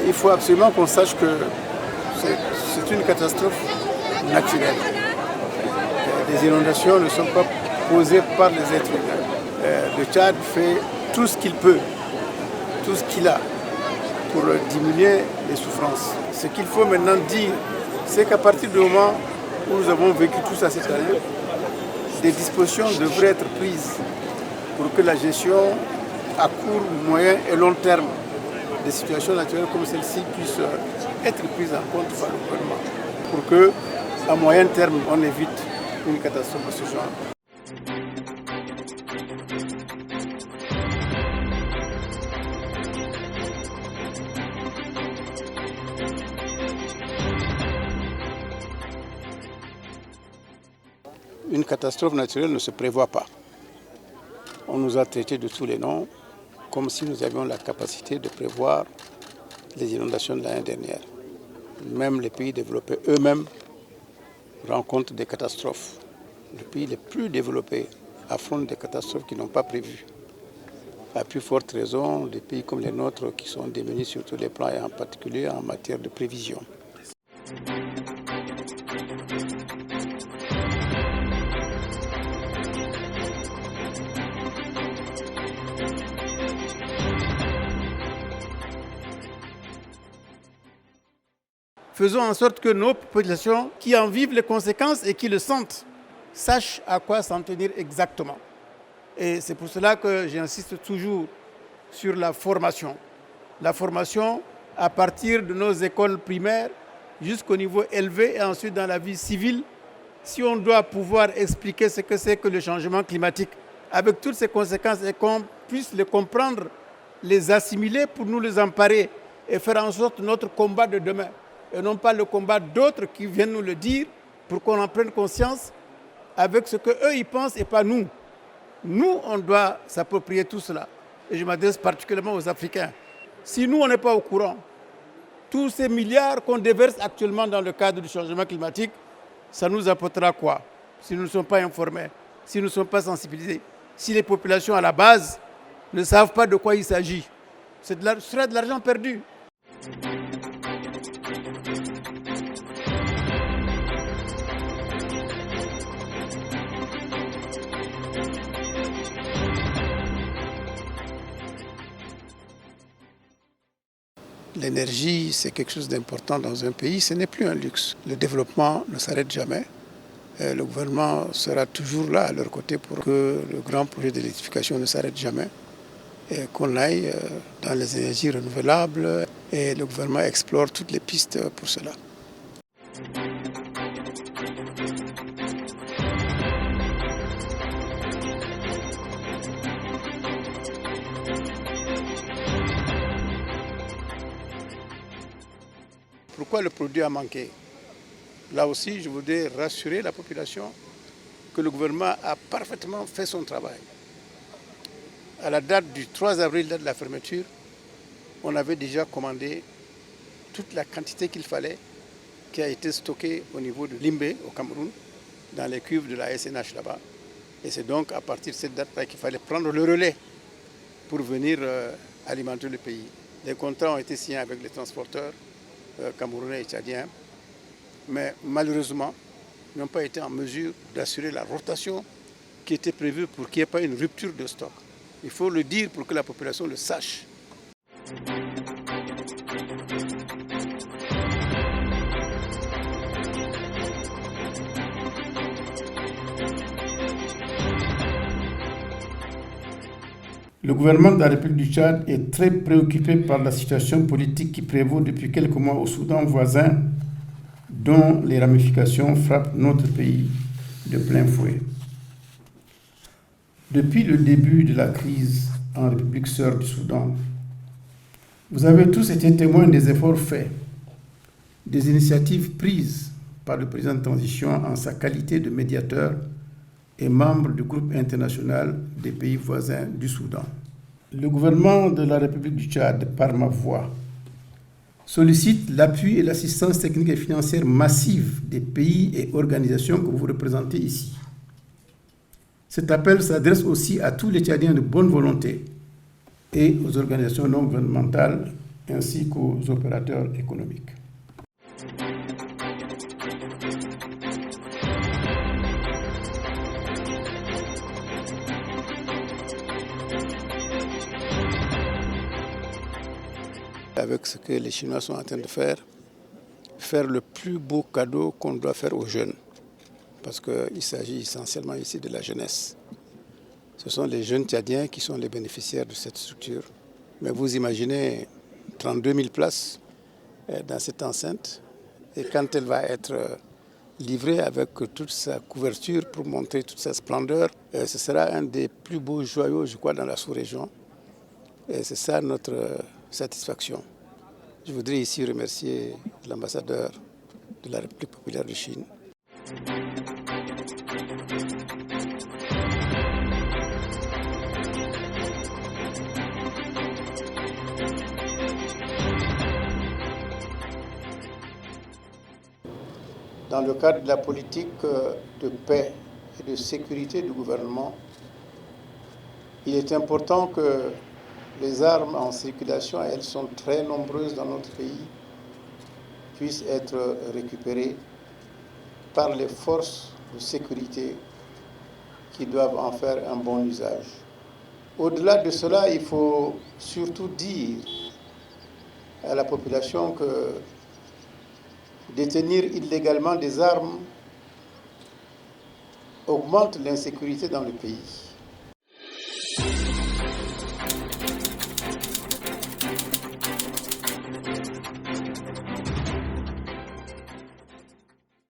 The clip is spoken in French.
Il faut absolument qu'on sache que c'est une catastrophe naturelle. Les inondations ne sont pas causées par les êtres humains. Le Tchad fait tout ce qu'il peut, tout ce qu'il a pour diminuer les souffrances. Ce qu'il faut maintenant dire, c'est qu'à partir du moment où nous avons vécu tout ça cette année, des dispositions devraient être prises pour que la gestion à court, moyen et long terme des situations naturelles comme celle-ci puissent être prises en compte par le gouvernement pour que, à moyen terme, on évite une catastrophe de ce genre. Une catastrophe naturelle ne se prévoit pas. On nous a traités de tous les noms, comme si nous avions la capacité de prévoir les inondations de l'année dernière. Même les pays développés eux-mêmes rencontrent des catastrophes. Les pays les plus développés affrontent des catastrophes qu'ils n'ont pas prévues. À plus forte raison, des pays comme les nôtres qui sont démunis sur tous les plans et en particulier en matière de prévision. Faisons en sorte que nos populations qui en vivent les conséquences et qui le sentent sachent à quoi s'en tenir exactement. Et c'est pour cela que j'insiste toujours sur la formation. La formation à partir de nos écoles primaires jusqu'au niveau élevé et ensuite dans la vie civile. Si on doit pouvoir expliquer ce que c'est que le changement climatique avec toutes ses conséquences et qu'on puisse les comprendre, les assimiler pour nous les emparer et faire en sorte notre combat de demain. Et non pas le combat d'autres qui viennent nous le dire pour qu'on en prenne conscience avec ce qu'eux ils pensent et pas nous. Nous, on doit s'approprier tout cela. Et je m'adresse particulièrement aux Africains. Si nous, on n'est pas au courant, tous ces milliards qu'on déverse actuellement dans le cadre du changement climatique, ça nous apportera quoi? Si nous ne sommes pas informés, si nous ne sommes pas sensibilisés, si les populations à la base ne savent pas de quoi il s'agit, ce sera de l'argent perdu. L'énergie, c'est quelque chose d'important dans un pays, ce n'est plus un luxe. Le développement ne s'arrête jamais. Le gouvernement sera toujours là à leur côté pour que le grand projet d'électrification ne s'arrête jamais et qu'on aille dans les énergies renouvelables et le gouvernement explore toutes les pistes pour cela. Pourquoi le produit a manqué? Là aussi, je voudrais rassurer la population que le gouvernement a parfaitement fait son travail. À la date du 3 avril, date de la fermeture, on avait déjà commandé toute la quantité qu'il fallait qui a été stockée au niveau de Limbé, au Cameroun, dans les cuves de la SNH là-bas. Et c'est donc à partir de cette date-là qu'il fallait prendre le relais pour venir alimenter le pays. Les contrats ont été signés avec les transporteurs camerounais et tchadiens, mais malheureusement, n'ont pas été en mesure d'assurer la rotation qui était prévue pour qu'il n'y ait pas une rupture de stock. Il faut le dire pour que la population le sache. Le gouvernement de la République du Tchad est très préoccupé par la situation politique qui prévaut depuis quelques mois au Soudan voisin, dont les ramifications frappent notre pays de plein fouet. Depuis le début de la crise en République sœur du Soudan, vous avez tous été témoins des efforts faits, des initiatives prises par le président de transition en sa qualité de médiateur et membre du groupe international des pays voisins du Soudan. Le gouvernement de la République du Tchad, par ma voix, sollicite l'appui et l'assistance technique et financière massive des pays et organisations que vous représentez ici. Cet appel s'adresse aussi à tous les Tchadiens de bonne volonté et aux organisations non gouvernementales ainsi qu'aux opérateurs économiques. Avec ce que les Chinois sont en train de faire le plus beau cadeau qu'on doit faire aux jeunes. Parce qu'il s'agit essentiellement ici de la jeunesse. Ce sont les jeunes Tchadiens qui sont les bénéficiaires de cette structure. Mais vous imaginez 32 000 places dans cette enceinte. Et quand elle va être livrée avec toute sa couverture pour montrer toute sa splendeur, ce sera un des plus beaux joyaux, je crois, dans la sous-région. Et c'est ça notre satisfaction. Je voudrais ici remercier l'ambassadeur de la République populaire de Chine. Dans le cadre de la politique de paix et de sécurité du gouvernement, il est important que les armes en circulation, elles sont très nombreuses dans notre pays, puissent être récupérées par les forces de sécurité qui doivent en faire un bon usage. Au-delà de cela, il faut surtout dire à la population que détenir illégalement des armes augmente l'insécurité dans le pays.